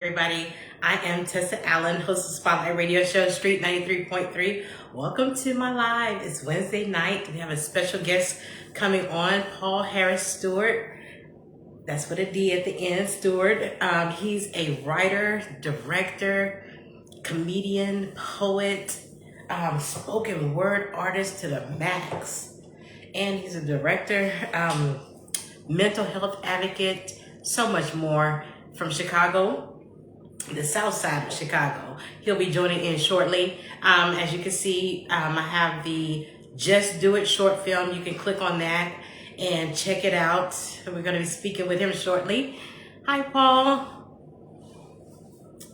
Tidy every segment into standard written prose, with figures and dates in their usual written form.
Everybody, I am Tessa Allen, host of Spotlight Radio Show, Street 93.3. Welcome to my live. It's Wednesday night. We have a special guest coming on, Harris Steward. That's what a D at the end, Steward. He's a writer, director, comedian, poet, spoken word artist to the max. And he's a director, mental health advocate, so much more, from Chicago, the south side of Chicago. He'll be joining in shortly. As you can see, I have the Just Do It short film. You can click on that and check it out. We're going to be speaking with him shortly. Hi, Paul.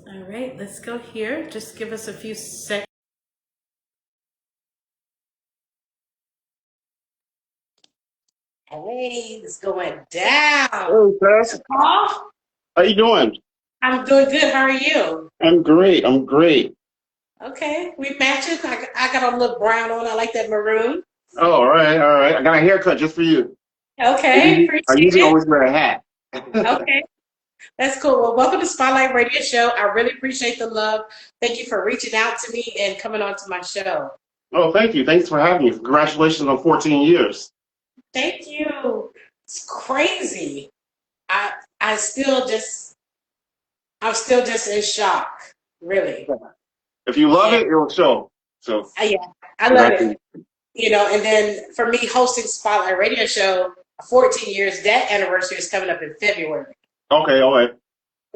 All right, let's go here. Just give us a few seconds. Hey, it's going down. Hey, Tess. Paul? How you doing? I'm doing good. How are you? I'm great. I'm great. Okay, we matching. I got a little brown on. I like that maroon. Oh, all right, all right. I got a haircut just for you. Okay, I appreciate usually it. always wear a hat. Okay, that's cool. Well, welcome to Spotlight Radio Show. I really appreciate the love. Thank you for reaching out to me and coming on to my show. Oh, thank you. Thanks for having me. Congratulations on 14 years. Thank you. It's crazy. I still just I'm still just in shock. Really. If you love Yeah. it, it'll show. So Yeah, I love it. You know, and then for me hosting Spotlight Radio Show, 14 years, that anniversary is coming up in February. Okay, all right.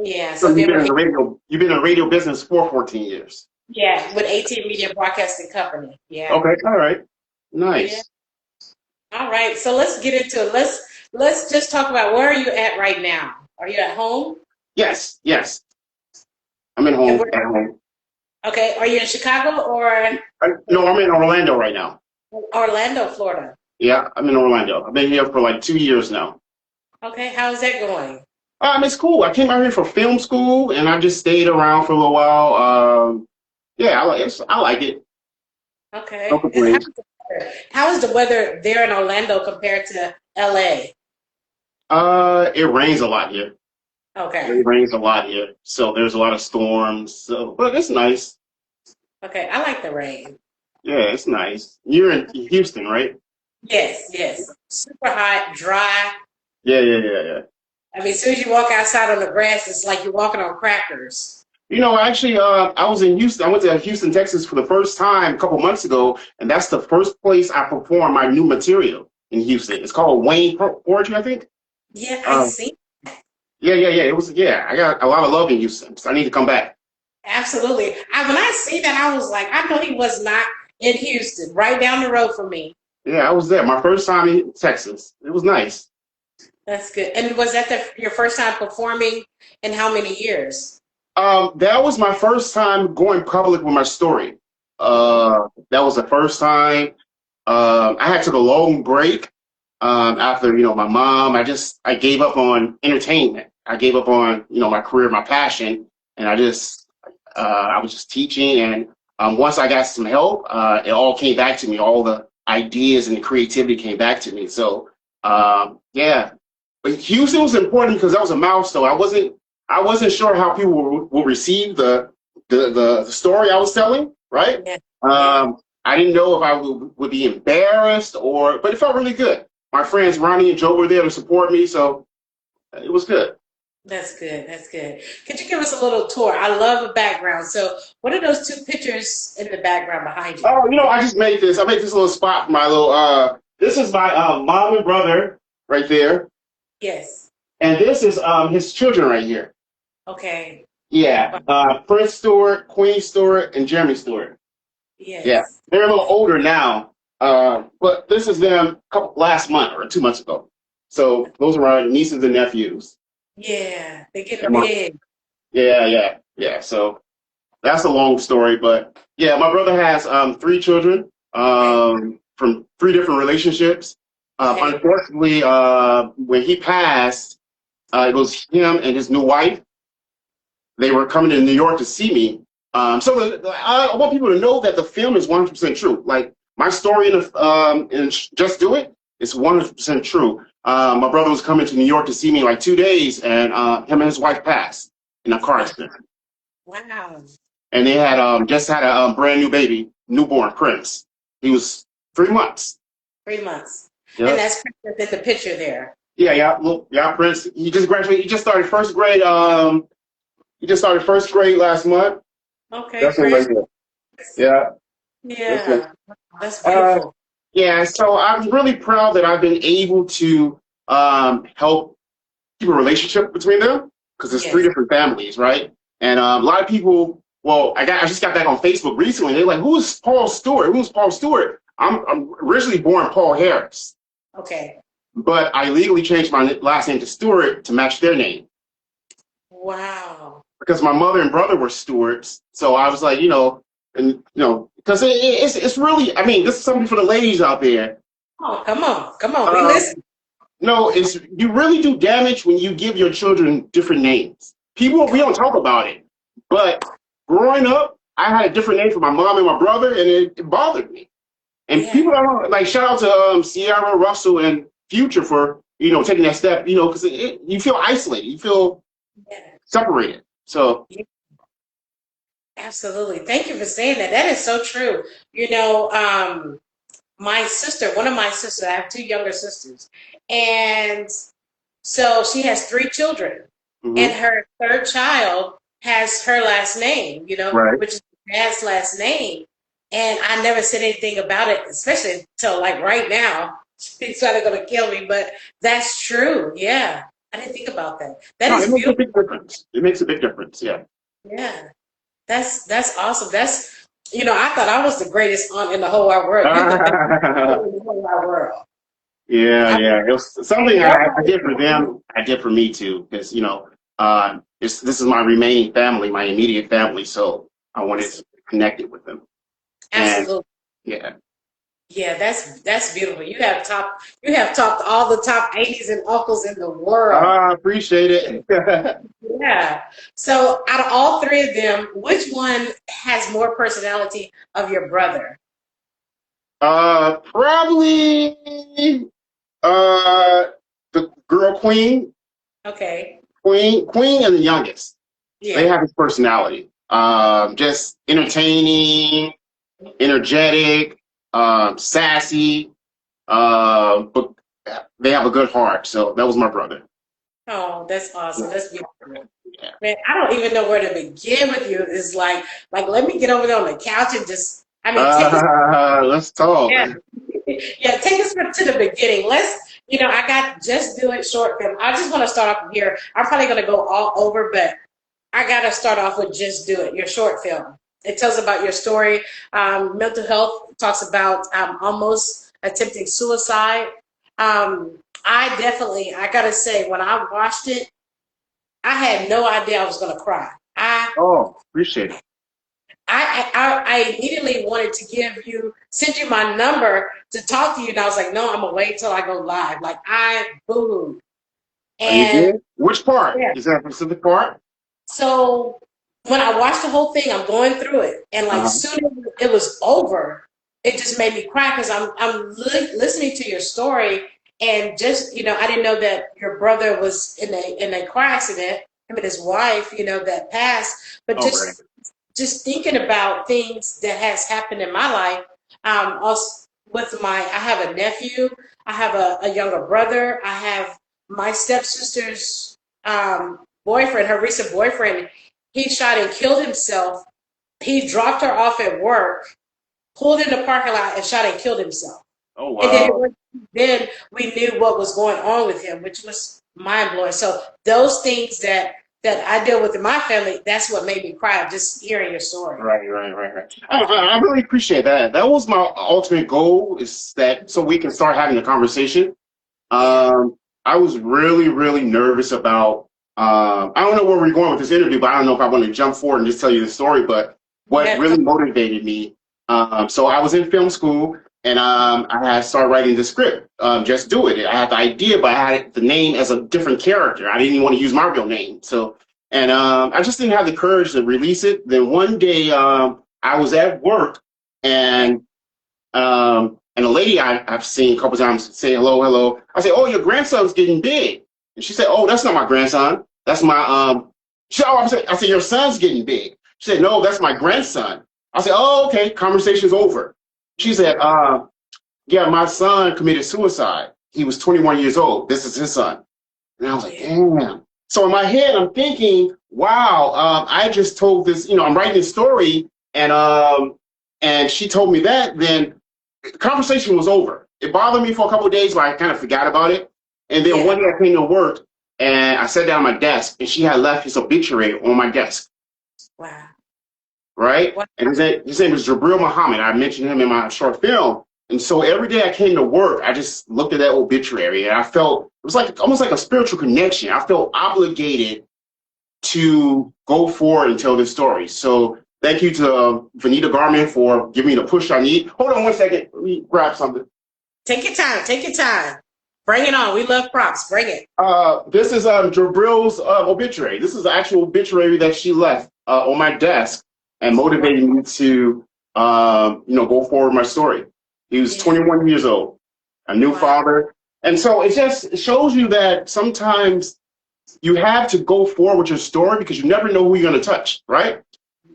Yeah, So so you've then been in the radio business for 14 years. yeah, with 18 Media Broadcasting Company. Yeah. Okay, all right. Nice. Yeah. All right, so let's get into it. Let's just talk about, where are you at right now? Are you at home? Yes, yes. I'm at home. Okay, are you in Chicago or No, I'm in Orlando right now. Orlando, Florida? Yeah, I'm in Orlando. I've been here for like 2 years now. Okay, how is that going? It's cool. I came out here for film school, and I just stayed around for a little while. Yeah, I like it. Okay. No complaints. How is the weather there in Orlando compared to LA? It rains a lot here. Okay. It rains a lot here, so there's a lot of storms. So, but it's nice. Okay, I like the rain. Yeah, it's nice. You're in Houston, right? Yes, yes. Super hot, dry. Yeah. I mean, as soon as you walk outside on the grass, it's like you're walking on crackers. You know, actually, I was in Houston. I went to Houston, Texas for the first time a couple months ago, and that's the first place I performed my new material in Houston. It's called Wayne Poetry, I think. Yeah, I see. Yeah. It was, I got a lot of love in Houston, so I need to come back. Absolutely. When I see that, I was like, I know he was not in Houston, right down the road from me. Yeah, I was there. My first time in Texas. It was nice. That's good. And was that your first time performing in how many years? That was my first time going public with my story. That was the first time. I had took a long break after, my mom. I gave up on entertainment. I gave up on, my career, my passion, and I was just teaching. And once I got some help, it all came back to me. All the ideas and the creativity came back to me. So, yeah. But Houston was important because that was a milestone. I wasn't sure how people will receive the story I was telling, right? Yeah. I didn't know if I would be embarrassed but it felt really good. My friends Ronnie and Joe were there to support me, so it was good. That's good. That's good. Could you give us a little tour? I love a background. So what are those two pictures in the background behind you? Oh, I just made this. I made this little spot for my little, this is my mom and brother right there. Yes. And this is his children right here. Okay. Yeah, Prince Stewart, Queen Stewart, and Jeremy Stewart. Yes. Yeah, they're a little older now, but this is them last month or 2 months ago. So those are our nieces and nephews. Yeah, they get big. Yeah. So that's a long story, but yeah, my brother has 3 children from 3 different relationships. Unfortunately, when he passed, it was him and his new wife. They were coming to New York to see me. So I want people to know that the film is 100% true. Like my story in Just Do It is 100% true. My brother was coming to New York to see me in like 2 days, and him and his wife passed. in a car accident. Wow. And they had just had a brand new baby, newborn Prince. He was 3 months. 3 months. Yep. And that's Prince in the picture there. Yeah, look, yeah, Prince. He just graduated. He just started first grade. He just started first grade last month. Okay, That's him right there. Yeah. Yeah, that's beautiful. Yeah, so I'm really proud that I've been able to help keep a relationship between them because there's 3 different families, right? And a lot of people, well, I just got back on Facebook recently. They're like, "Who's Paul Stewart? Who's Paul Stewart?" I'm originally born Paul Harris, Okay. but I legally changed my last name to Stewart to match their name. Wow. Because my mother and brother were Stewarts, so I was like, because it's really, I mean, this is something for the ladies out there. Oh, come on, we listen. No, you really do damage when you give your children different names. We don't talk about it, but growing up, I had a different name for my mom and my brother, and it bothered me. And people don't like. Shout out to Sierra Russell and Future for taking that step. Because you feel isolated, you feel separated. So. Absolutely. Thank you for saying that. That is so true. My sister, one of my sisters, I have 2 younger sisters, and so she has 3 children, and her 3rd child has her last name, Right. which is dad's last name. And I never said anything about it, especially until like right now. She's trying to kill me, but that's true. Yeah. I didn't think about that. It makes a big difference. It makes a big difference. Yeah. Yeah. That's awesome. I thought I was the greatest aunt in the whole wide world. You're the best aunt in the whole wide world. Yeah. It was something I did for them. I did for me too, because this is my remaining family, my immediate family. So I wanted to connect it with them. Absolutely. And, yeah, that's beautiful. You have talked all the top 80s and uncles in the world. I appreciate it. Yeah. So out of all 3 of them, which one has more personality of your brother? Probably the girl Queen. Okay. Queen and the youngest. Yeah. They have his personality. Just entertaining, energetic, sassy, but they have a good heart. So that was my brother. Oh, that's awesome. That's beautiful. Yeah. Man, I don't even know where to begin with you. It's like let me get over there on the couch and just, let's talk. Yeah. Yeah, take us to the beginning. I got Just Do It short film. I just want to start off here. I'm probably going to go all over, but I got to start off with Just Do It, your short film. It tells about your story. Mental health, talks about almost attempting suicide. I got to say, when I watched it, I had no idea I was going to cry. Appreciate it. I immediately wanted to send you my number to talk to you, and I was like, no, I'm gonna wait till I go live. Like I booed. And you did? Which part? Yeah. Is that a specific part? So when I watched the whole thing, I'm going through it, and soon as it was over, it just made me cry because I'm listening to your story, and just I didn't know that your brother was in a car accident. Him and his wife, that passed, but just thinking about things that has happened in my life, also I have a nephew, I have a younger brother, I have my stepsister's boyfriend, her recent boyfriend, he shot and killed himself. He dropped her off at work, pulled in the parking lot and shot and killed himself. Oh, wow. And then we knew what was going on with him, which was mind-blowing. So those things that I deal with in my family, that's what made me cry, just hearing your story. Right. I really appreciate that. That was my ultimate goal, is that so we can start having a conversation. I was really, really nervous about, I don't know where we're going with this interview, but I don't know if I want to jump forward and just tell you the story, but what really motivated me, so I was in film school, and I had started writing the script, Just Do It. I had the idea, but I had the name as a different character. I didn't even want to use my real name. And I just didn't have the courage to release it. Then one day I was at work, and a lady I've seen a couple times say hello. I say, "Oh, your grandson's getting big." And she said, "Oh, that's not my grandson. That's my I said, your son's getting big. She said, no, that's my grandson. I said, oh, okay, conversation's over. She said, yeah, my son committed suicide. He was 21 years old. This is his son. And I was like, damn. So in my head, I'm thinking, wow, I just told this, I'm writing this story, and she told me that, then the conversation was over. It bothered me for a couple of days, but I kind of forgot about it. And then one day I came to work, and I sat down at my desk, and she had left his obituary on my desk. Wow. Right? Wow. And his name was Jabril Muhammad. I mentioned him in my short film. And so every day I came to work, I just looked at that obituary, and I felt, it was like almost like a spiritual connection. I felt obligated to go forward and tell this story. So thank you to Vanita Garman for giving me the push I need. Hold on one second. Let me grab something. Take your time. Take your time. Bring it on. We love props. Bring it. This is Jabril's obituary. This is the actual obituary that she left on my desk and motivated me to, go forward with my story. He was 21 years old, a new father. And so it shows you that sometimes you have to go forward with your story because you never know who you're going to touch, right?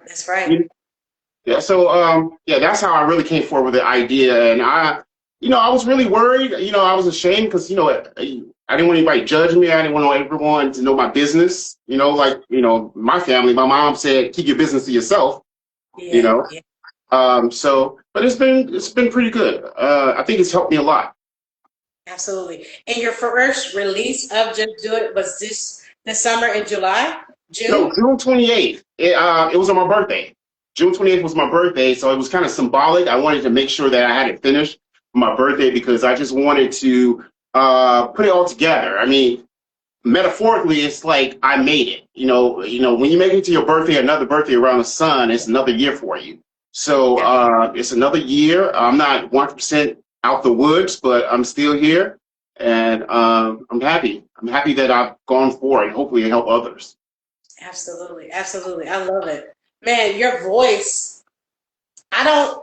That's right. Yeah. So, that's how I really came forward with the idea. And I was really worried. I was ashamed because, I didn't want anybody to judge me. I didn't want everyone to know my business. My family, my mom said, keep your business to yourself, but it's been pretty good. I think it's helped me a lot. Absolutely. And your first release of Just Do It was this summer in July? June? No, June 28th. It was on my birthday. June 28th was my birthday, so it was kind of symbolic. I wanted to make sure that I had it finished for my birthday because I just wanted to put it all together. I mean, metaphorically, it's like I made it. When you make it to your birthday, another birthday around the sun, it's another year for you. So it's another year. I'm not 100% out the woods, but I'm still here, and I'm happy. I'm happy that I've gone forward and hopefully help others. Absolutely, absolutely. I love it, man. Your voice. I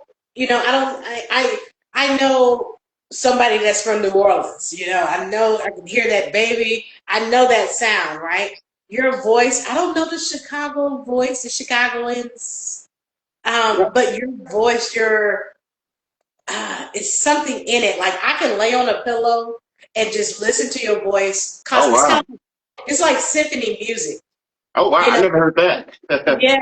know somebody that's from New Orleans. I can hear that baby. I know that sound, right? Your voice. I don't know the Chicago voice, the Chicagoans. But your voice, it's something in it. Like I can lay on a pillow and just listen to your voice. Oh, wow. It's like symphony music. Oh, wow. I never heard that. Yeah,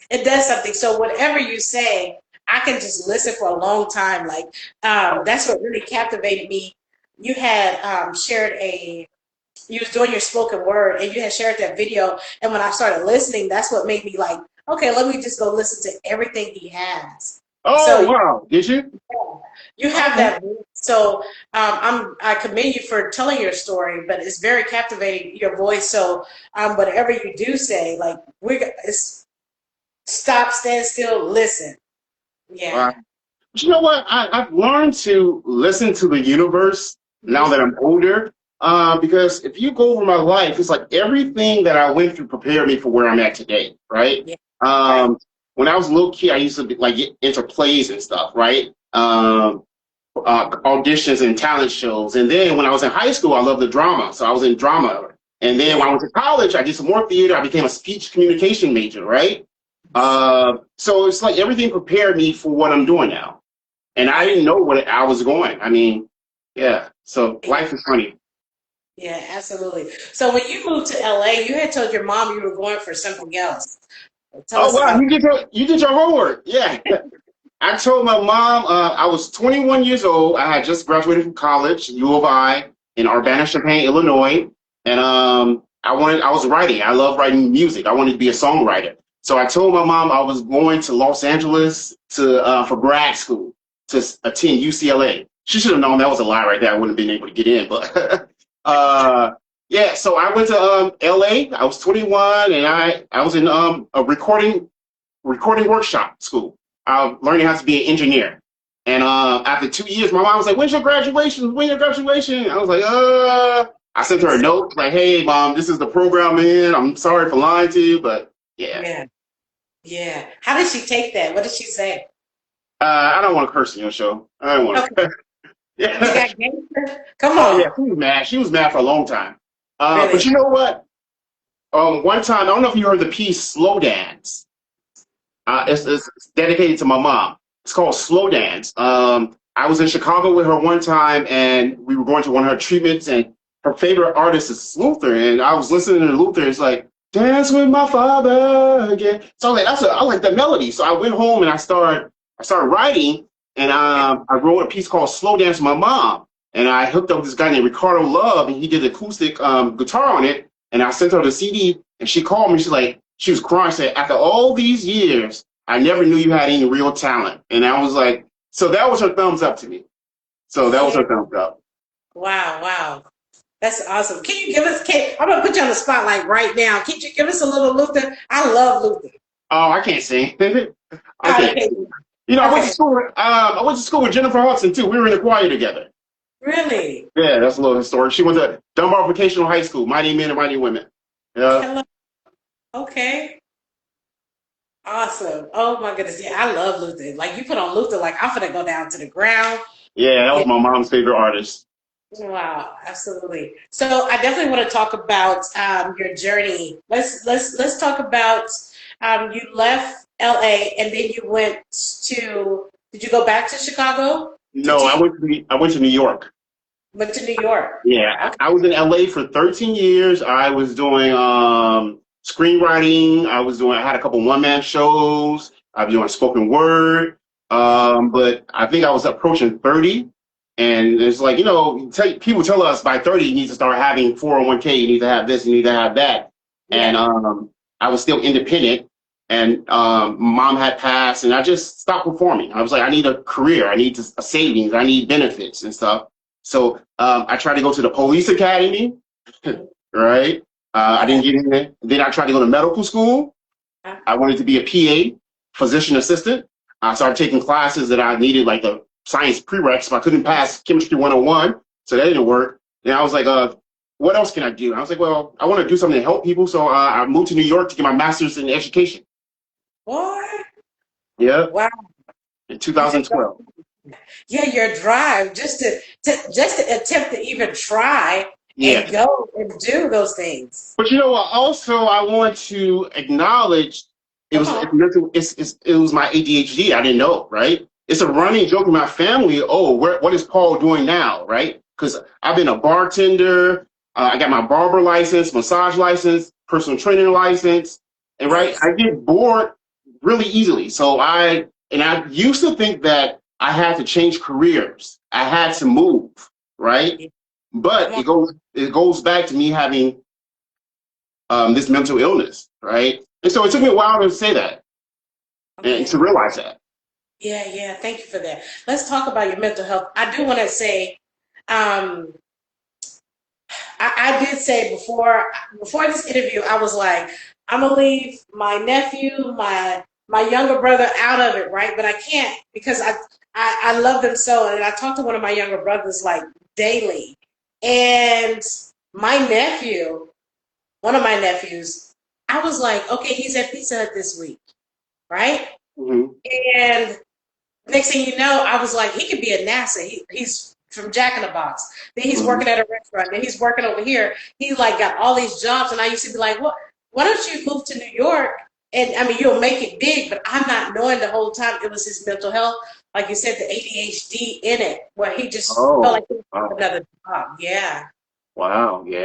it does something. So whatever you say, I can just listen for a long time. Like that's what really captivated me. You had you was doing your spoken word and you had shared that video. And when I started listening, that's what made me like, okay, let me just go listen to everything he has. Oh, wow. Did you? Yeah, you have that. So I commend you for telling your story, but it's very captivating, your voice. So whatever you do say, like stop, stand still, listen. Yeah. But you know what? I've learned to listen to the universe now that I'm older. Because if you go over my life, it's like everything that I went through prepared me for where I'm at today, right? Yeah. When I was a little kid, I used to get into plays and stuff, right? Auditions and talent shows. And then when I was in high school, I loved the drama. So I was in drama. And then when I went to college, I did some more theater. I became a speech communication major, right? So it's like everything prepared me for what I'm doing now. And I didn't know what I was going. I mean, yeah. So life is funny. Yeah, absolutely. So when you moved to LA, you had told your mom you were going for something else. Oh, wow. You did your homework. Yeah. I told my mom I was 21 years old. I had just graduated from college, U of I, in Urbana-Champaign, Illinois. And I was writing. I love writing music. I wanted to be a songwriter. So I told my mom I was going to Los Angeles for grad school to attend UCLA. She should have known that was a lie right there. I wouldn't have been able to get in. But yeah, so I went to LA. I was 21 and I was in a recording workshop school. Learning how to be an engineer. And after 2 years, my mom was like, when's your graduation? When's your graduation? I was like, I sent her a note like, hey, Mom, this is the program I'm in. I'm sorry for lying to you, but yeah. Yeah. How did she take that? What did she say? I don't want to curse on your show. I don't want to. Yeah. Come on. Yeah, she was mad. She was mad for a long time. Really? But you know what? One time, I don't know if you heard the piece "Slow Dance." It's dedicated to my mom. It's called "Slow Dance." I was in Chicago with her one time, and we were going to one of her treatments, and her favorite artist is Luther, and I was listening to Luther. It's like "Dance with my father again." So I like that melody. So I went home and I started writing, and I wrote a piece called "Slow Dance" with my mom, and I hooked up with this guy named Ricardo Love, and he did acoustic guitar on it, and I sent her the CD, and she called me. She's like, she was crying. She said, "After all these years, I never knew you had any real talent." And I was like, so that was her thumbs up to me. So that was Yeah. her thumbs up. Wow, wow. That's awesome. Can you give us, I'm going to put you on the spotlight right now. Can you give us a little Luther? I love Luther. Oh, I can't sing. I can't Okay. sing. You know, Okay. I went to school with Jennifer Hudson too. We were in the choir together. Really? Yeah, that's a little historic. She went to Dunbar Vocational High School, Mighty Men and Mighty Women. Yeah, Hello. Okay. Awesome. Oh my goodness. Yeah, I love Luther. Like you put on Luther, like I'm gonna go down to the ground. yeah, that Yeah. was my mom's favorite artist. Wow, absolutely. So I definitely want to talk about your journey. Let's talk about you left LA and then you went to. Did you go back to Chicago to No, teach? I went to New York. Went to New York. Yeah, Okay. I was in LA for 13 years. I was doing screenwriting. I had a couple one-man shows. I was doing spoken word. But I think I was approaching 30. And it's like, people tell us by 30 you need to start having 401k, you need to have this, you need to have that. And Yeah. I was still independent, and mom had passed, and I just stopped performing. I was like, I need a career, I need a savings, I need benefits and stuff. So I tried to go to the police academy, right? I Okay. didn't get in there. Then I tried to go to medical school. I wanted to be a PA, physician assistant. I started taking classes that I needed, like the science prereqs, but I couldn't pass chemistry 101, so that didn't work. And I was like, what else can I do? And I was like, well, I want to do something to help people, so I moved to New York to get my master's in education. What? Yeah, Wow. in You just 2012. yeah, your drive just to attempt to even try Yeah. and go and do those things. But you know what? Also, I want to acknowledge Come on. it was my ADHD. I didn't know, right? It's a running joke in my family. Oh, what is Paul doing now, right? Because I've been a bartender. I got my barber license, massage license, personal trainer license, and right, Nice. I get bored really easily. I used to think that I had to change careers. I had to move, right? Yeah. Come But on. it goes back to me having this mental illness, right? And so it took me a while to say that and to Okay. realize that. Yeah, yeah. Thank you for that. Let's talk about your mental health. I do want to say, um, I did say before this interview, I was like, I'm gonna leave my nephew, my younger brother out of it, right? But I can't because I love them so, and I talk to one of my younger brothers like daily, and my nephew, one of my nephews, I was like, okay, he's at Pizza Hut this week, right? Hmm. And next thing you know, I was like, he could be at NASA. He's from Jack in the Box. Then he's Hmm. working at a restaurant. Then he's working over here. He like got all these jobs, and I used to be like, "What? Why don't you move to New York? And I mean, you'll make it big." But I'm not knowing the whole time it was his mental health, like you said, the ADHD in it, where he just felt Oh, like he was wow. another job. Yeah, Wow. Yeah.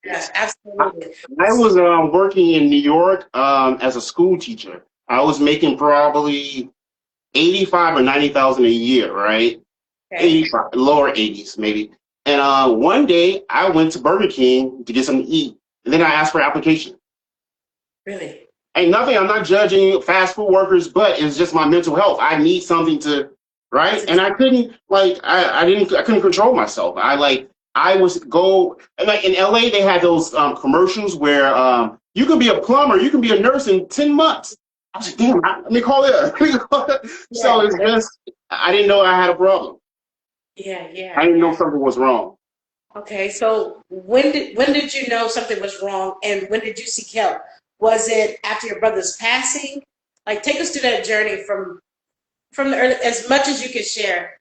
yeah, Yes. I, absolutely. I was working in New York as a school teacher. I was making probably 85 or 90,000 a year, right? Okay, 85, lower 80s maybe. And one day I went to Burger King to get something to eat, and then I asked for an application. really. Ain't nothing. I'm not judging fast food workers, but it's just my mental health. I need something to, right? And I couldn't I couldn't control myself. I was go and like in LA they had those commercials where you can be a plumber, you can be a nurse in 10 months. I was like, damn, let me call it. Let me call it. So Yeah, it's just I didn't know I had a problem. yeah, I yeah, didn't know yeah. something was wrong. Okay, so when did you know something was wrong, and when did you seek help? Was it after your brother's passing? Like, take us through that journey from the early, as much as you can share.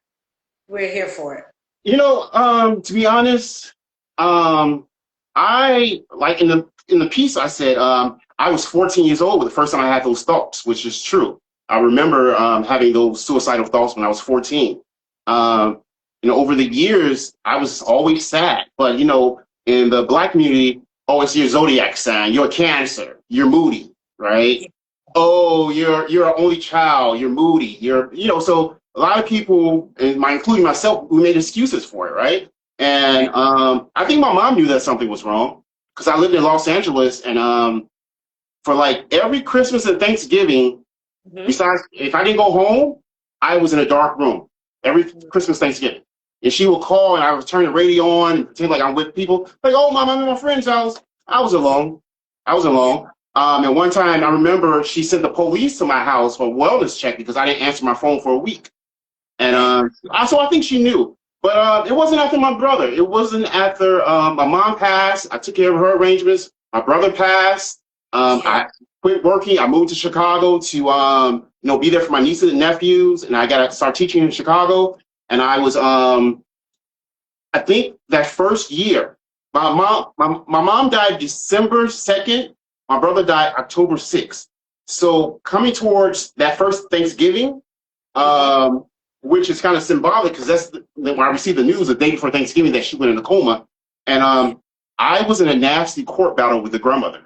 We're here for it. To be honest, I like in the in the piece, I said I was 14 years old the first time I had those thoughts, which is true. I remember having those suicidal thoughts when I was 14. Over the years, I was always sad. But, in the Black community, oh, it's your zodiac sign. You're a Cancer. You're moody, right? Oh, you're an only child. You're moody. So a lot of people, including myself, we made excuses for it, right? And I think my mom knew that something was wrong because I lived in Los Angeles, and for like every Christmas and Thanksgiving, besides if I didn't go home, I was in a dark room every Christmas, Thanksgiving. And she would call, and I would turn the radio on and pretend like I'm with people. Like, oh, Mom, I'm at my friend's house. I was alone. And one time, I remember she sent the police to my house for a wellness check because I didn't answer my phone for a week. And so I think she knew. But it wasn't after my brother. It wasn't after my mom passed. I took care of her arrangements. My brother passed. I quit working. I moved to Chicago to be there for my nieces and nephews, and I got to start teaching in Chicago. And I was, I think that first year, my mom died December 2nd. My brother died October 6th. So coming towards that first Thanksgiving, which is kind of symbolic because that's when I received the news the day before Thanksgiving that she went in a coma. And I was in a nasty court battle with the grandmother.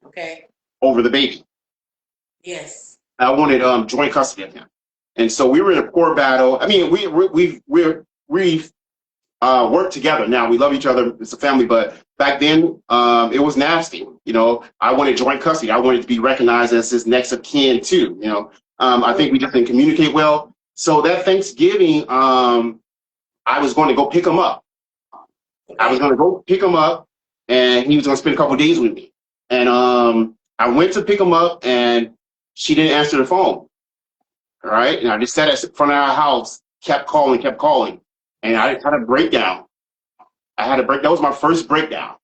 Okay. Over the baby. Yes. I wanted joint custody of him. And so we were in a court battle. I mean, we've worked together now. We love each other. It's a family. But back then, it was nasty. I wanted joint custody. I wanted to be recognized as his next of kin too. I think we just didn't communicate well. So that Thanksgiving, I was going to go pick him up. I was going to go pick him up, and he was going to spend a couple of days with me. And I went to pick him up, and she didn't answer the phone. All right, and I just sat in front of our house, kept calling, and I had a breakdown. That was my first breakdown.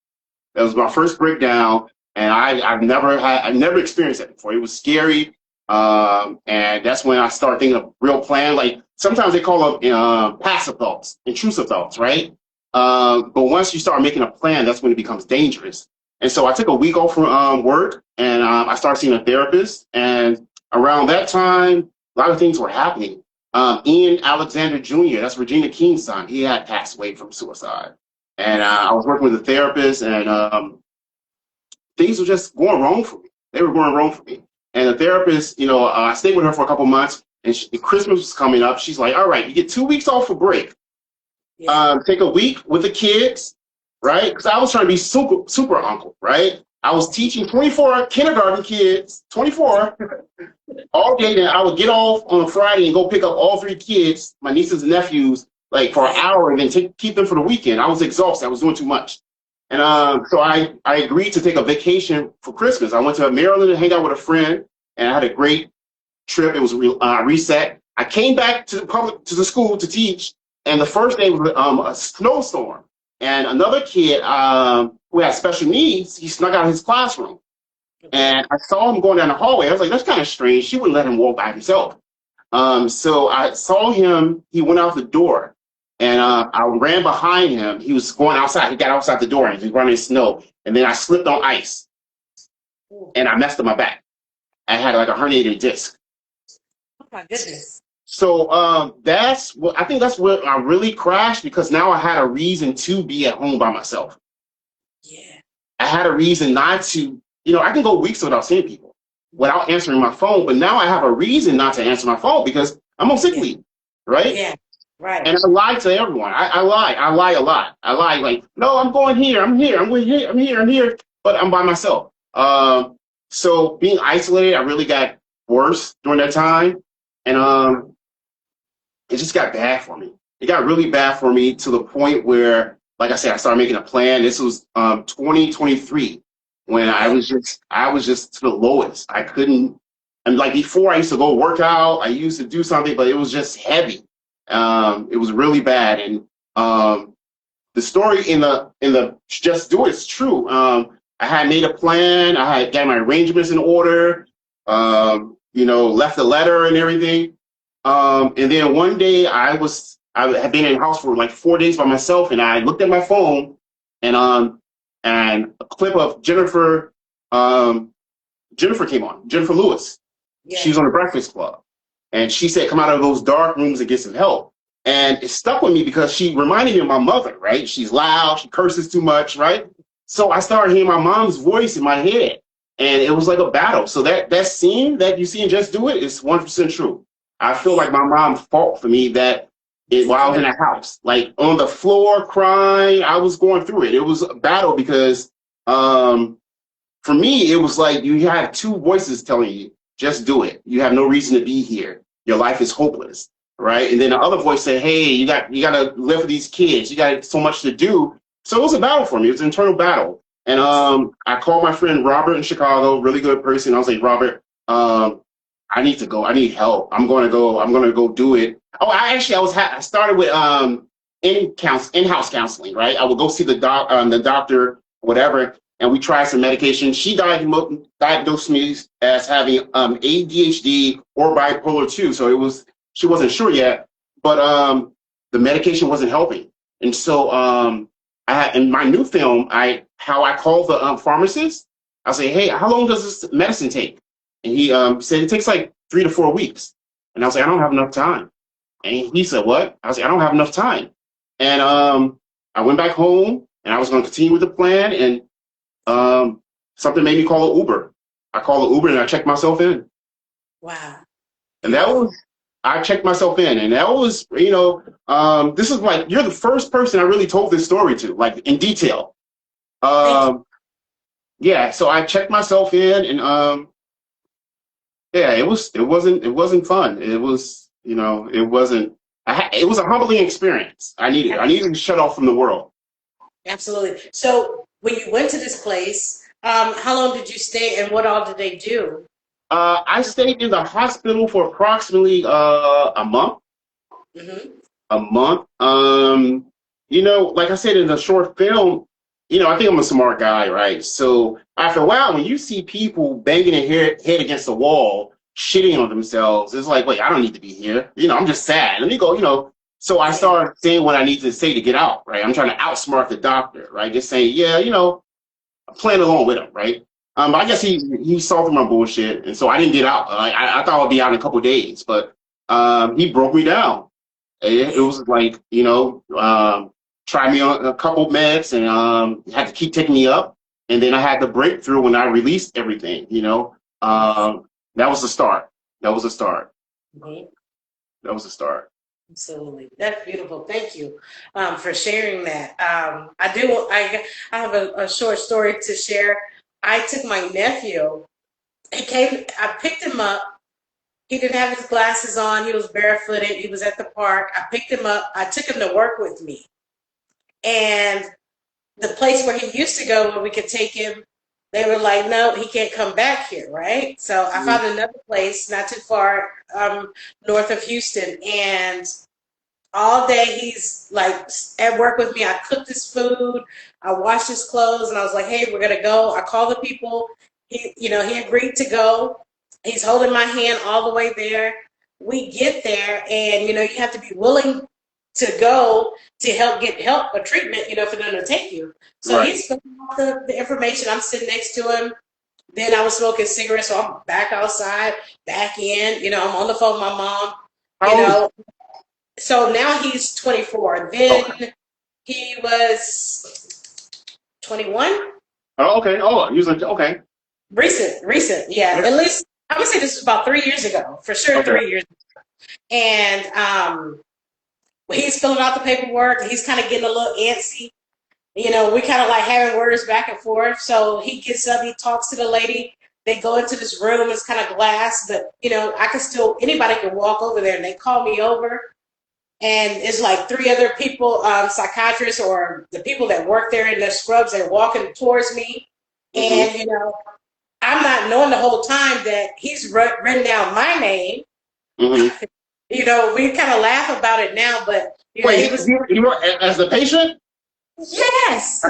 And I've never experienced that before. It was scary, and that's when I started thinking of real plan. Like sometimes they call them passive thoughts, intrusive thoughts, right? But once you start making a plan, that's when it becomes dangerous. And so I took a week off from work, and I started seeing a therapist. And around that time, a lot of things were happening. Ian Alexander Jr., that's Regina King's son, he had passed away from suicide. And I was working with a therapist, and things were just going wrong for me. They were going wrong for me. And the therapist, I stayed with her for a couple months, and Christmas was coming up. She's like, all right, you get 2 weeks off for break. Yeah. Take a week with the kids, right? Because I was trying to be super uncle, right? I was teaching 24 kindergarten kids, 24, all day. Then I would get off on a Friday and go pick up all 3 kids, my nieces and nephews, like for an hour, and then keep them for the weekend. I was exhausted. I was doing too much. And so I agreed to take a vacation for Christmas. I went to Maryland to hang out with a friend, and I had a great trip. It was reset. I came back to the school to teach, and the first day was a snowstorm. And another kid who had special needs, he snuck out of his classroom. And I saw him going down the hallway. I was like, that's kind of strange. She wouldn't let him walk by himself. So I saw him. He went out the door. And I ran behind him. He was going outside. He got outside the door, and he was running in snow. And then I slipped on ice. And I messed up my back. I had like a herniated disc. Oh, my goodness. So I think that's where I really crashed, because now I had a reason to be at home by myself. Yeah. I had a reason not to, I can go weeks without seeing people, without answering my phone, but now I have a reason not to answer my phone because I'm on sick leave, right? Yeah, right. And I lie to everyone. I lie a lot. I lie like, no, I'm going here, I'm here, but I'm by myself. So being isolated, I really got worse during that time. And it just got bad for me. It got really bad for me to the point where, like I said, I started making a plan. This was 2023 when I was just to the lowest. I couldn't, and like before I used to go work out, I used to do something, but it was just heavy. It was really bad. And the story in the Just Do It is true. I had made a plan. I had got my arrangements in order, left a letter and everything. And then one day I had been in the house for like 4 days by myself, and I looked at my phone, and and a clip of Jennifer came on, Jennifer Lewis. Yeah. She was on the Breakfast Club. And she said, come out of those dark rooms and get some help. And it stuck with me because she reminded me of my mother, right? She's loud, she curses too much, right? So I started hearing my mom's voice in my head. And it was like a battle. So that scene that you see in Just Do It is 100% true. I feel like my mom fought for me while I was in the house. Like on the floor crying, I was going through it. It was a battle because for me, it was like you have two voices telling you, just do it. You have no reason to be here. Your life is hopeless, right? And then the other voice said, hey, you got to live with these kids. You got so much to do. So it was a battle for me. It was an internal battle. And I called my friend Robert in Chicago, really good person. I was like, Robert, I need to go. I need help. I'm going to go do it. Oh, I started with in-house counseling, right? I would go see the doctor, whatever, and we tried some medication. She diagnosed me as having ADHD or bipolar 2. So she wasn't sure yet, but the medication wasn't helping. And so I had in my new film, I called the pharmacist. I say, hey, how long does this medicine take? And he said it takes like 3 to 4 weeks. And I was like, I don't have enough time. And he said, what? I was like, I don't have enough time. And I went back home and I was going to continue with the plan. And something made me call an Uber. I called an Uber and I checked myself in. Wow. And I checked myself in. And that was, this is like, you're the first person I really told this story to, like in detail. Yeah, so I checked myself in and yeah, it wasn't fun. It was, it wasn't, it was a humbling experience. I needed to shut off from the world. Absolutely. So when you went to this place, how long did you stay and what all did they do? I stayed in the hospital for approximately a month. Mm-hmm. A month. Like I said in the short film, I think I'm a smart guy, right? So after a while, when you see people banging their head against the wall, shitting on themselves, it's like, wait, I don't need to be here. I'm just sad. Let me go, So I started saying what I need to say to get out, right? I'm trying to outsmart the doctor, right? Just saying, yeah, I'm playing along with him, right? But I guess he saw through my bullshit, and so I didn't get out. I thought I'd be out in a couple of days, but he broke me down. It was like, tried me on a couple meds and had to keep taking me up. And then I had the breakthrough when I released everything, that was the start. That was the start. Mm-hmm. That was the start. Absolutely. That's beautiful. Thank you for sharing that. I have a short story to share. I took my nephew. I picked him up. He didn't have his glasses on. He was barefooted. He was at the park. I picked him up. I took him to work with me. And the place where he used to go where we could take him, they were like, no, he can't come back here, right? So I found another place not too far north of Houston. And all day he's like at work with me. I cooked his food. I washed his clothes. And I was like, hey, we're going to go. I called the people. He agreed to go. He's holding my hand all the way there. We get there and, you have to be willing to go to get help or treatment, for them to take you. So He's filling out the information. I'm sitting next to him. Then I was smoking cigarettes, so I'm back outside, back in. I'm on the phone with my mom. So now he's 24. Then he was 21. Oh, okay. Oh, he was like, okay. Recent, yeah. At least I would say this was about 3 years ago, for sure. Okay. 3 years ago. And he's filling out the paperwork. He's kind of getting a little antsy. We kind of like having words back and forth. So he gets up, he talks to the lady. They go into this room. It's kind of glass, but anybody can walk over there. And they call me over. And it's like 3 other people, psychiatrists or the people that work there in their scrubs, they're walking towards me. Mm-hmm. And, I'm not knowing the whole time that he's written down my name. Mm-hmm. We kind of laugh about it now, but wait, he wrote as the patient? Yes.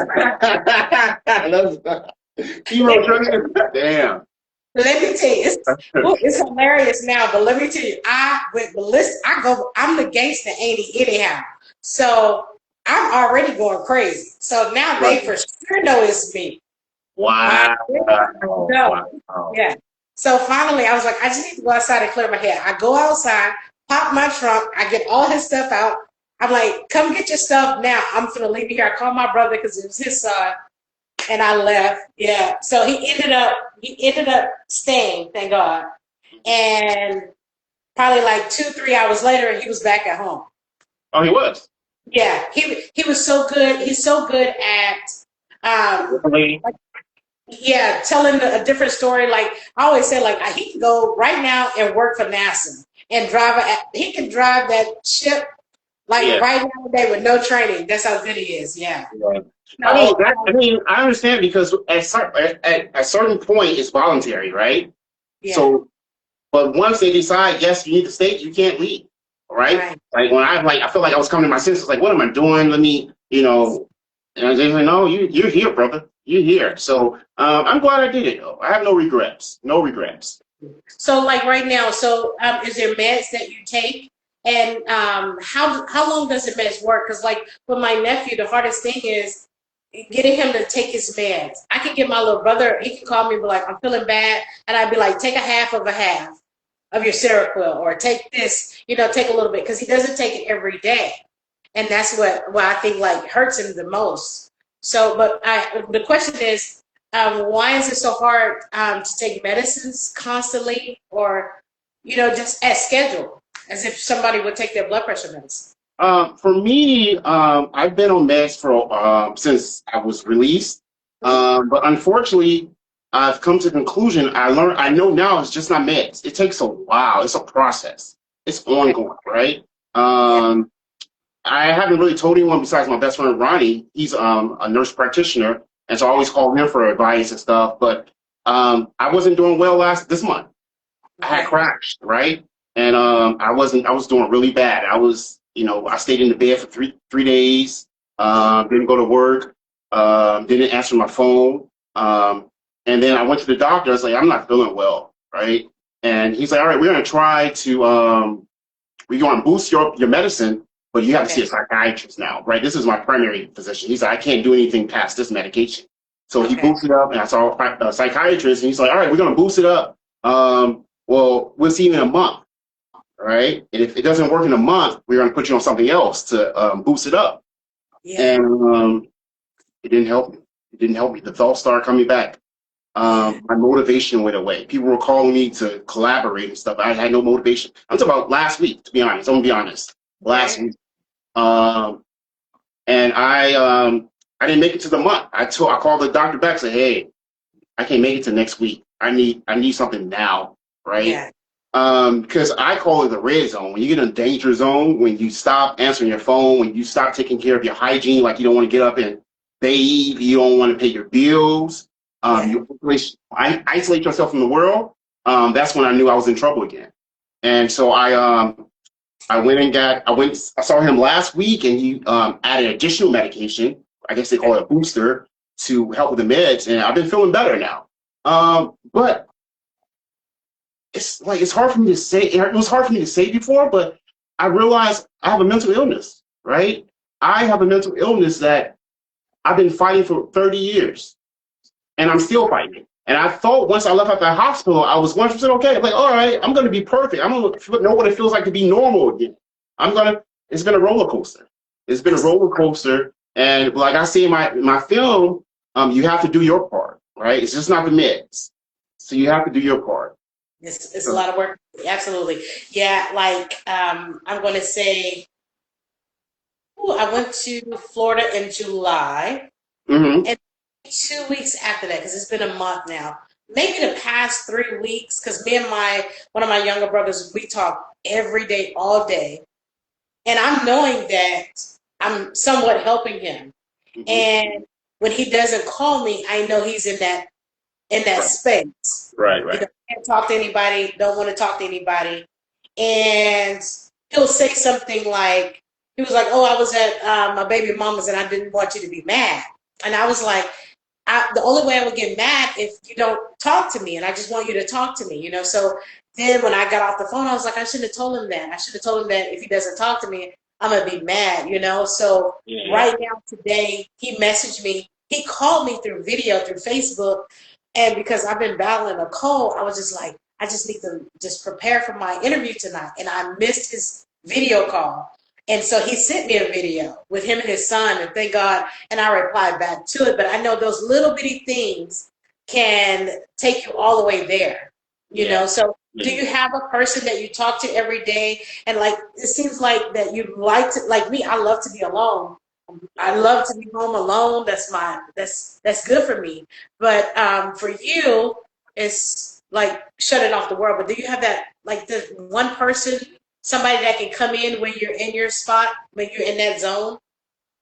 He wrote your damn. Let me tell you, it's hilarious now, but let me tell you, I'm the gangster, ain't he, anyhow. So I'm already going crazy. So now Right. they for sure know it's me. Wow. No. Wow. Yeah. So finally, I was like, I just need to go outside and clear my head. I go outside, pop my trunk, I get all his stuff out. I'm like, come get your stuff now. I'm gonna leave you here. I called my brother because it was his son, and I left. Yeah. So he ended up staying, thank God. And probably like 2, 3 hours later, he was back at home. Oh, he was. Yeah, he was so good. He's so good at Really? like, yeah, telling a different story. Like I always say, like he can go right now and work for NASA and he can drive that ship like Yeah. right now today with no training. That's how good he is. Yeah. Right. No, Oh, I mean, I understand because at a certain point, it's voluntary, right? yeah, So, but once they decide, yes, you need to stay, you can't leave, right? right. Like when I felt like I was coming to my senses, like, what am I doing? Let me, and they like, no, you're here, brother, you're here. So, I'm glad I did it, though. I have no regrets, no regrets. So like right now, so is there meds that you take? And how long does the meds work? Because like with my nephew, the hardest thing is getting him to take his meds. I can get my little brother, he can call me and be like, I'm feeling bad. And I'd be like, take a half of your Seroquel or take this, take a little bit because he doesn't take it every day. And that's what I think like hurts him the most. So, but the question is, why is it so hard to take medicines constantly or, just as scheduled, as if somebody would take their blood pressure medicine? For me, I've been on meds for since I was released, but unfortunately, I've come to the conclusion. I know now it's just not meds. It takes a while. It's a process. It's ongoing, right? I haven't really told anyone besides my best friend Ronnie. He's a nurse practitioner, and so I always call him for advice and stuff. But I wasn't doing well this month. I had crashed, right? And I was doing really bad. I stayed in the bed for three days, didn't go to work, didn't answer my phone. And then I went to the doctor. I was like, I'm not feeling well, right? And he's like, all right, we're going to boost your medicine, but you have to see a psychiatrist now, right? This is my primary physician. He's like, I can't do anything past this medication. So he boosted up, and I saw a psychiatrist, and he's like, all right, we're going to boost it up. Well, we'll see you in a month, right? And if it doesn't work in a month, we're going to put you on something else to boost it up. Yeah. And it didn't help me. It didn't help me. The thoughts started coming back. My motivation went away. People were calling me to collaborate and stuff. I had no motivation. I'm talking about last week, to be honest. I'm going to be honest. Last week. And I didn't make it to the month. I called the doctor back and said, hey, I can't make it to next week. I need something now, right? Yeah. Because I call it the red zone. When you get in a danger zone, when you stop answering your phone, when you stop taking care of your hygiene, like you don't want to get up and bathe, you don't want to pay your bills, you isolate yourself from the world. That's when I knew I was in trouble again. And so I saw him last week, and he added additional medication. I guess they call it a booster to help with the meds, and I've been feeling better now. But it's hard for me to say. It was hard for me to say before, but I realized I have a mental illness, right? I have a mental illness that I've been fighting for 30 years, and I'm still fighting. And I thought once I left out the hospital, I was 100% okay. I'm like, all right, I'm going to be perfect. I'm going to know what it feels like to be normal again. It's been a roller coaster. It's been a roller coaster. And like I say in my film, you have to do your part, right? It's just not the meds. So you have to do your part. It's a lot of work. Absolutely. Yeah. Like, I'm going to say, I went to Florida in July. Mm-hmm. And 2 weeks after that, because it's been a month now, maybe the past 3 weeks, because me and one of my younger brothers, we talk every day, all day. And I'm knowing that I'm somewhat helping him. Mm-hmm. And when he doesn't call me, I know he's in that space. Right. Can't talk to anybody, don't want to talk to anybody. And he'll say something like, he was like, oh, I was at my baby mama's and I didn't want you to be mad. And I was like, the only way I would get mad if you don't talk to me, and I just want you to talk to me, So then when I got off the phone, I was like, I shouldn't have told him that. I should have told him that if he doesn't talk to me, I'm gonna be mad, you know. So Yeah. right now today, he messaged me. He called me through video through Facebook, and because I've been battling a cold, I was just like, I just need to just prepare for my interview tonight, and I missed his video call. And so he sent me a video with him and his son, and thank God, and I replied back to it. But I know those little bitty things can take you all the way there, you know. So do you have a person that you talk to every day? And like, it seems like that you like to, like me, I love to be alone. I love to be home alone. That's good for me. But for you, it's like shutting off the world. But do you have that, like the one person, somebody that can come in when you're in your spot, when you're in that zone?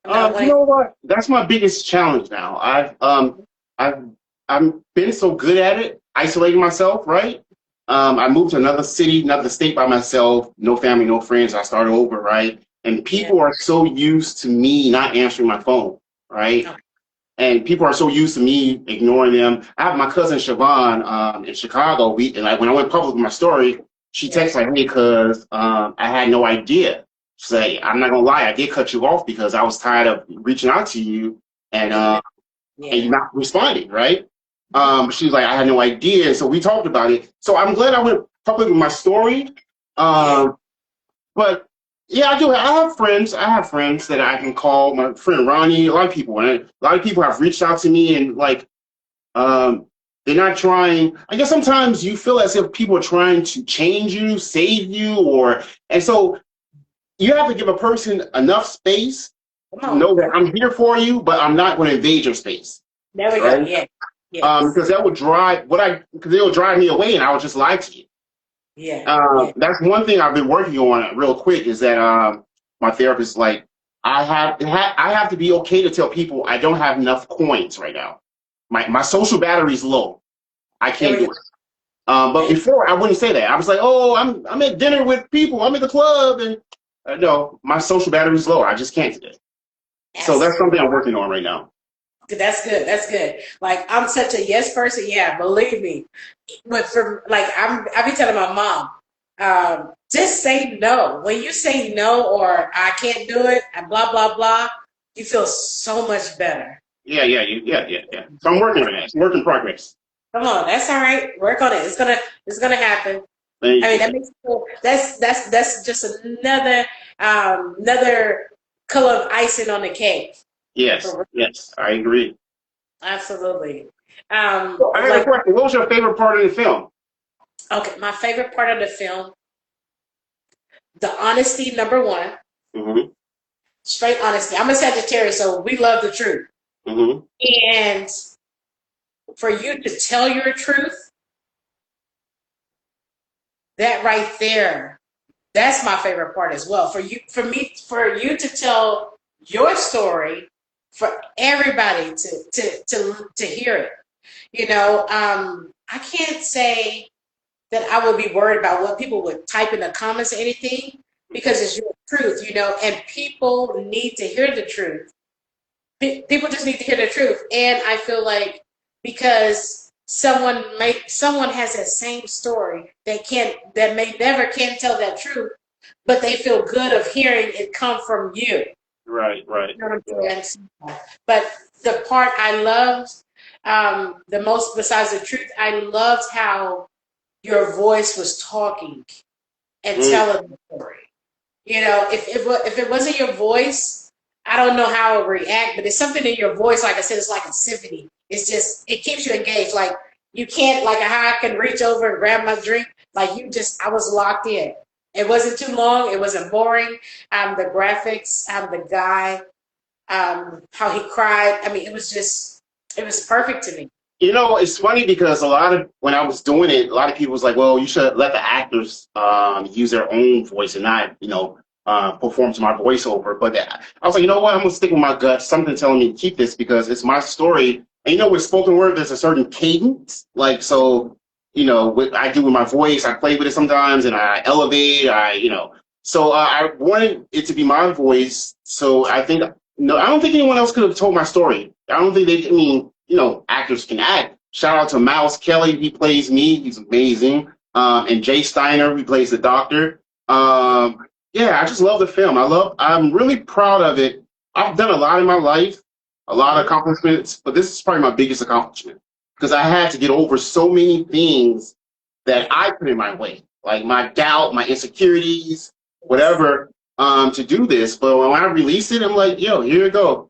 You know what? That's my biggest challenge now. I've I've been so good at it, isolating myself, right? I moved to another city, another state by myself, no family, no friends. I started over, right? And people are so used to me not answering my phone, right? Okay. And people are so used to me ignoring them. I have my cousin Siobhan in Chicago. And like when I went public with my story, she texted like, "Hey, cuz I had no idea." Say, "I'm not gonna lie, I did cut you off because I was tired of reaching out to you and you're not responding, right?" She's like, "I had no idea," and so we talked about it. So I'm glad I went public with my story. But yeah, I do. I have friends. I have friends that I can call. My friend Ronnie. A lot of people, and a lot of people have reached out to me, and like, they're not trying. I guess sometimes you feel as if people are trying to change you, save you, and so you have to give a person enough space to know that I'm here for you, but I'm not going to invade your space. There we go. Yeah. Because that would drive because it will drive me away, and I would just lie to you. That's one thing I've been working on real quick is that my therapist like I have to be okay to tell people I don't have enough coins right now. My social battery is low. I can't do it. But before I wouldn't say that. I was like, oh, I'm at dinner with people. I'm at the club, and no, my social battery is low. I just can't do it. So that's something I'm working on right now. That's good. That's good. Like I'm such a yes person. Yeah, believe me. But for like I be telling my mom, just say no. When you say no or I can't do it, and blah blah blah, you feel so much better. Yeah. So I'm working on that. It's a work in progress. Come on, that's all right. Work on it. It's gonna happen. I mean, that makes cool. That's just another another color of icing on the cake. Yes, I agree. Absolutely. So I have a question. What was your favorite part of the film? Okay, my favorite part of the film, the honesty, number one. Mm-hmm. Straight honesty. I'm a Sagittarius, so we love the truth. Mm-hmm. And for you to tell your truth, that right there, that's my favorite part as well. For you to tell your story, for everybody to hear it. You know, I can't say that I would be worried about what people would type in the comments or anything because it's your truth, you know, and people need to hear the truth. People just need to hear the truth. And I feel like because someone has that same story that may never can tell that truth, but they feel good of hearing it come from you. Right. You know what I'm saying? But the part I loved the most, besides the truth, I loved how your voice was talking and telling the story. You know, if it wasn't your voice, I don't know how it would react. But it's something in your voice. Like I said, it's like a symphony. It's just it keeps you engaged. Like you can't like how I can reach over and grab my drink. Like I was locked in. It wasn't too long. It wasn't boring. The graphics, the guy, how he cried. I mean, it was perfect to me. You know, it's funny because when I was doing it, a lot of people was like, well, you should let the actors use their own voice and not, perform to my voiceover. But I was like, you know what? I'm going to stick with my gut. Something telling me to keep this because it's my story. And, with spoken word, there's a certain cadence. Like, so, what I do with my voice, I play with it sometimes and I elevate, So I wanted it to be my voice. So I don't think anyone else could have told my story. I don't think actors can act. Shout out to Miles Kelly. He plays me. He's amazing. And Jay Steiner, who plays the doctor. Yeah, I just love the film. I'm really proud of it. I've done a lot in my life, a lot of Mhm. accomplishments, but this is probably my biggest accomplishment because I had to get over so many things that I put in my way, like my doubt, my insecurities, Yes. whatever, to do this. But when I release it, I'm like, yo, here you go.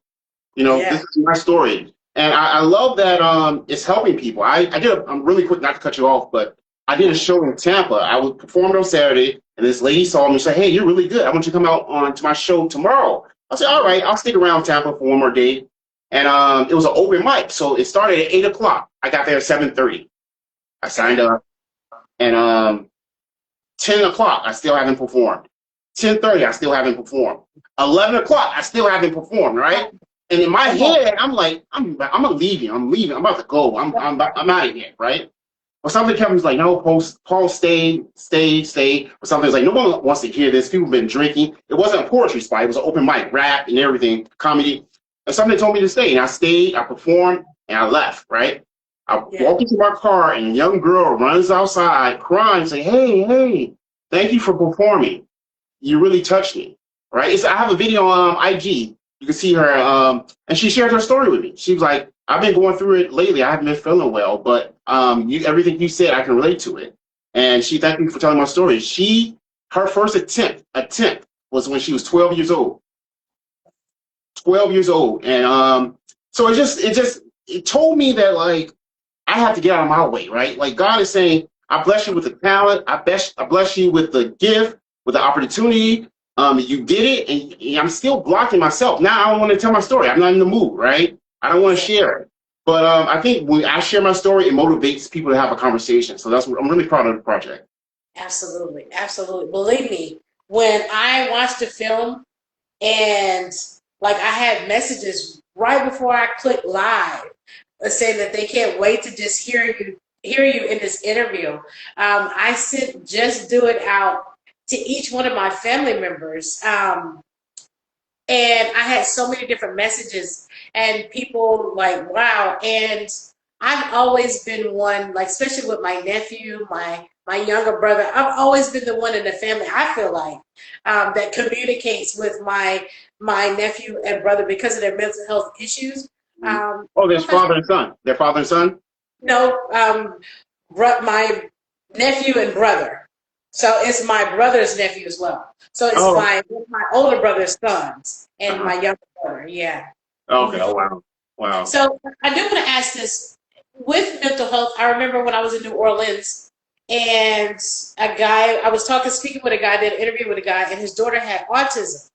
This Yeah. is my story. And I love that it's helping people. I'm really quick not to cut you off, but I did a show in Tampa. I was performing on Saturday, and this lady saw me and said, hey, you're really good. I want you to come out on to my show tomorrow. I said, all Mhm. right, I'll stick around Tampa for one more day. And it was an open mic. So it started at 8 o'clock. I got there at 7:30. I signed Okay. up. And 10 o'clock, I still haven't performed. 10:30, I still haven't performed. 11 o'clock, I still haven't performed, right? And in my Come on. head, I'm like, I'm leaving. I'm leaving. I'm about to go. I'm out of here, right? Or something kept me like, no, Paul, stay. Or something's like, no one wants to hear this. People have been drinking. It wasn't a poetry spot. It was an open mic, rap and everything, comedy. And something told me to stay. And I stayed, I performed, and I left, right? I Yeah. walked into my car, and a young girl runs outside crying, saying, hey, thank you for performing. You really touched me, right? I have a video on IG. You can see her, and she shared her story with me. She was like, I've been going through it lately. I haven't been feeling well, but everything you said, I can relate to it. And she thanked me for telling my story. Her first attempt was when she was 12 years old. 12 years old. And so it told me that, like, I have to get out of my way, right? Like, God is saying, I bless you with the talent. I bless you with the gift, with the opportunity. You did it, and I'm still blocking myself. Now I don't want to tell my story. I'm not in the mood, right? I don't want to share it. But I think when I share my story, it motivates people to have a conversation. So that's what I'm really proud of the project. Absolutely. Absolutely. Believe me, when I watched the film and like I had messages right before I clicked live saying that they can't wait to just hear you in this interview. I sent Just Do It out to each one of my family members. And I had so many different messages and people like, wow. And I've always been one, like, especially with my nephew, my younger brother, I've always been the one in the family, I feel like, that communicates with my nephew and brother because of their mental health issues. Oh, there's father and son. Their father and son? No, my nephew and brother. So it's my brother's nephew as well. So it's Oh, my older brother's sons and uh-huh. my younger brother. Yeah. Okay. Mhm. Oh, wow. Wow. So I do want to ask this with mental health. I remember when I was in New Orleans and I was speaking with a guy, did an interview with a guy, and his daughter had autism.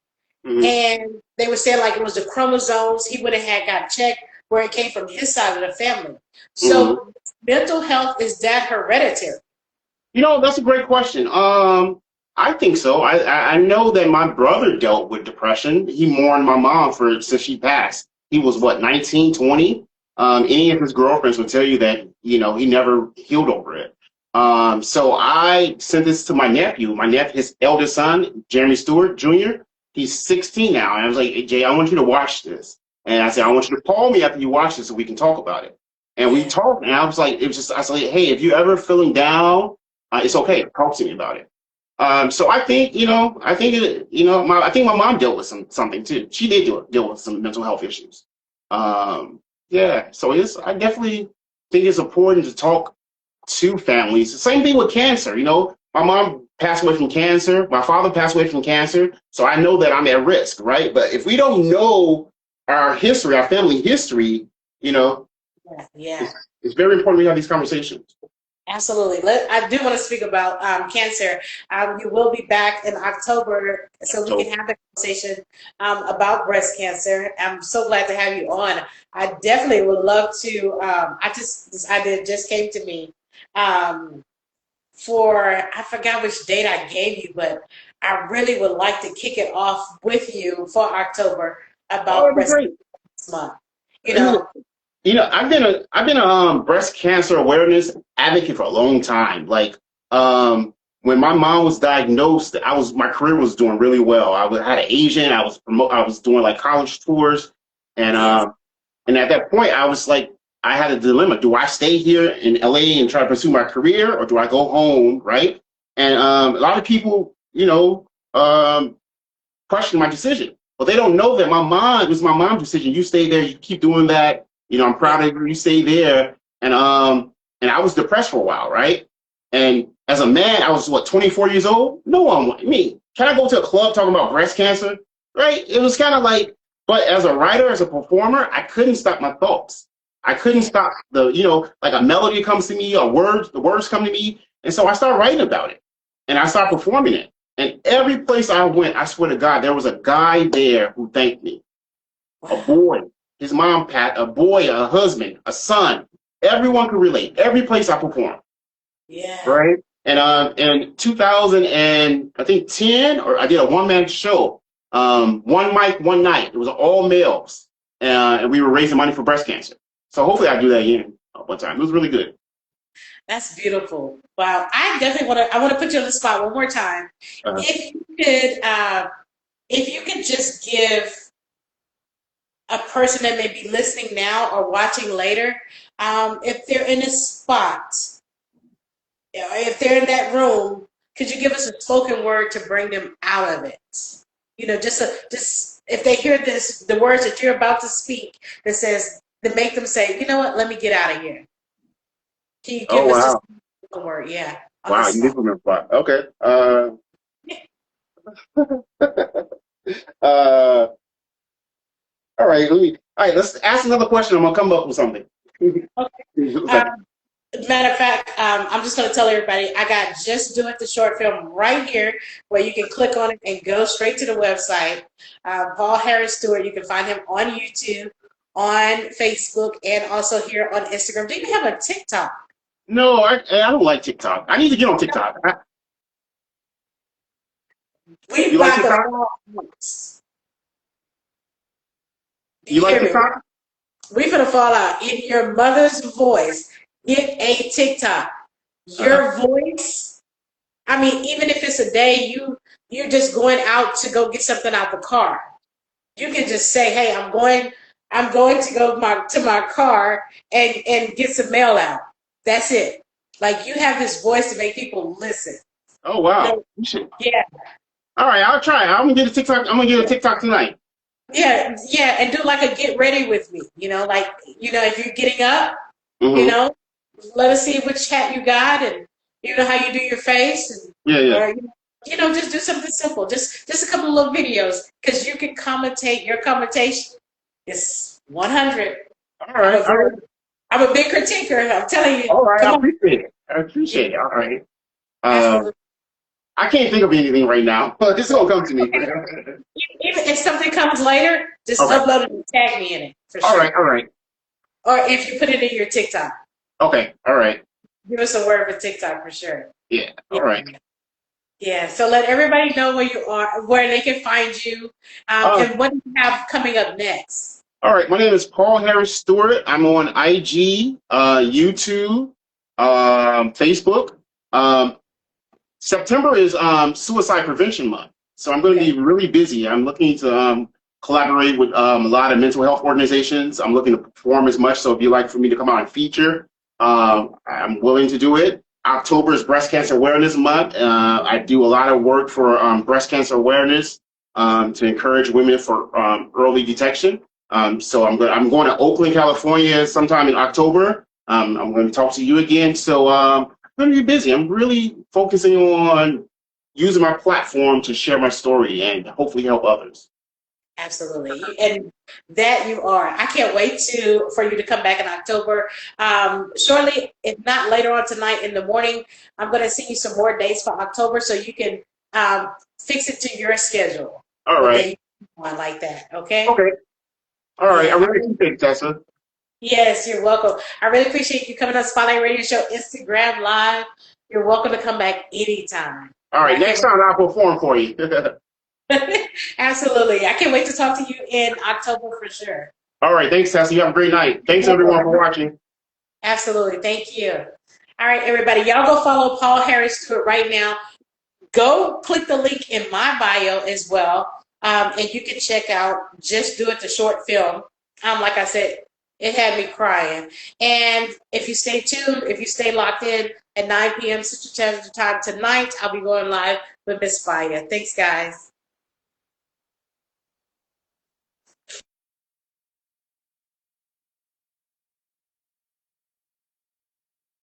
Mm-hmm. And they were saying like it was the chromosomes. He would have had got checked where it came from his side of the family. Mm-hmm. So mental health, is that hereditary? That's a great question. I think so. I know that my brother dealt with depression. He mourned my mom since she passed. He was what, 19, 20? Any of his girlfriends would tell you that, he never healed over it. So I sent this to his eldest son, Jeremy Stewart Jr. He's 16 now. And I was like, hey, Jay, I want you to watch this. And I said, I want you to call me after you watch this so we can talk about it. And we Yeah, talked, and I was like, I was like, hey, if you're ever feeling down, it's okay. Talk to me about it. So I think, I think my mom dealt with something too. She did deal with some mental health issues. Yeah. So I definitely think it's important to talk to families. The same thing with cancer. My mom passed away from cancer. My father passed away from cancer. So I know that I'm at risk, right? But if we don't know our history, our family history, you know, yeah, yeah. it's, it's very important we have these conversations. Absolutely. I do want to speak about cancer. You will be back in October so we So can have the conversation about breast cancer. I'm so glad to have you on. I definitely would love to. This idea just came to me um, I forgot which date I gave you, but I really would like to kick it off with you for October about that'd be breast great. cancer this month. You know, I've been a breast cancer awareness advocate for a long time. Like, when my mom was diagnosed, my career was doing really well. Had an agent. I was doing like college tours, and yes. at that point, I was like, I had a dilemma: do I stay here in LA and try to pursue my career, or do I go home? Right? And a lot of people, um, question my decision. But they don't know that it was my mom's decision. You stay there, you keep doing that. You know, I'm proud of you. You stay there. And I was depressed for a while, right? And as a man, I was what, 24 years old? No one, I mean, can I go to a club talking about breast cancer? Right? It was kind of like, but as a writer, as a performer, I couldn't stop my thoughts. I couldn't stop like a melody comes to me, the words come to me. And so I started writing about it and I started performing it. And every place I went, I swear to God, there was a guy there who thanked me. A boy, his mom, a boy, a husband, a son. Everyone could relate. Every place I performed. Yeah. Right. And in 2000 and I think 10, or I did a one-man show. One mic, one night. It was all males, and we were raising money for breast cancer. So hopefully I do that again one time. It was really good. That's beautiful. Wow. I definitely want to put you on the spot one more time. Uh-huh. If you could just give a person that may be listening now or watching later, if they're in a spot, if they're in that room, could you give us a spoken word to bring them out of it? You know, just if they hear the words that you're about to speak, that make them say, you know what, let me get out of here. Can you give us just a word? Yeah. Wow, you did put me on the spot. Okay. All right. Let's ask another question. I'm gonna come up with something. Okay. Matter of fact, I'm just going to tell everybody, I got Just Do It, the short film right here, where you can click on it and go straight to the website. Paul Harris Steward, you can find him on YouTube, on Facebook, and also here on Instagram. Do you have a TikTok? No, I don't like TikTok. I need to get on TikTok. You like TikTok? You like TikTok? We're going to fall out. In your mother's voice, get a TikTok. Your voice, I mean, even if it's a day you're just going out to go get something out the car, you can just say, hey, I'm going to go to my car and get some mail out. That's it. Like, you have this voice to make people listen. Oh, wow. So, yeah. All right, I'll try. I'm gonna get a TikTok. I'm gonna get a TikTok tonight. Yeah, and do like a get ready with me. You know, like, if you're getting up, let us see which hat you got, and how you do your face, and or, just do something simple. Just a couple of little videos, because you can commentate. Your commentation is 100. All right, I'm a big critiquer. I'm telling you. All right, I appreciate it. All right. I can't think of anything right now, but this is gonna come to me. Even if something comes later, just upload it and tag me in it. For sure. All right. Or if you put it in your TikTok. Okay, all right. Give us a word for TikTok for sure. Yeah, all right. Yeah, so let everybody know where you are, where they can find you, and what you have coming up next. All right, my name is Paul Harris Steward. I'm on IG, YouTube, Facebook. September is Suicide Prevention Month, so I'm going to be really busy. I'm looking to collaborate with a lot of mental health organizations. I'm looking to perform as much, so if you'd like for me to come out and feature, I'm willing to do it. October is Breast Cancer Awareness Month. I do a lot of work for breast cancer awareness to encourage women for early detection. So I'm going to Oakland, California sometime in October. I'm going to talk to you again. So I'm going to be busy. I'm really focusing on using my platform to share my story and hopefully help others. Absolutely. And that you are. I can't wait for you to come back in October. Shortly, if not later on tonight in the morning, I'm going to send you some more dates for October so you can fix it to your schedule. All right. Like that. Okay? Okay. All right. I really appreciate it, Tessa. Yes, you're welcome. I really appreciate you coming on Spotlight Radio Show Instagram Live. You're welcome to come back anytime. All right. Next time I'll perform for you. Absolutely. I can't wait to talk to you in October for sure. All right. Thanks, Tessa. You have a great night. Thanks, everyone, for watching. Absolutely. Thank you. All right, everybody. Y'all go follow Paul Harris Steward right now. Go click the link in my bio as well. And you can check out Just Do It, the short film. Like I said, It had me crying. And if you stay tuned, if you stay locked in at 9 p.m. Central Standard Time tonight, I'll be going live with Miss Fire. Thanks, guys.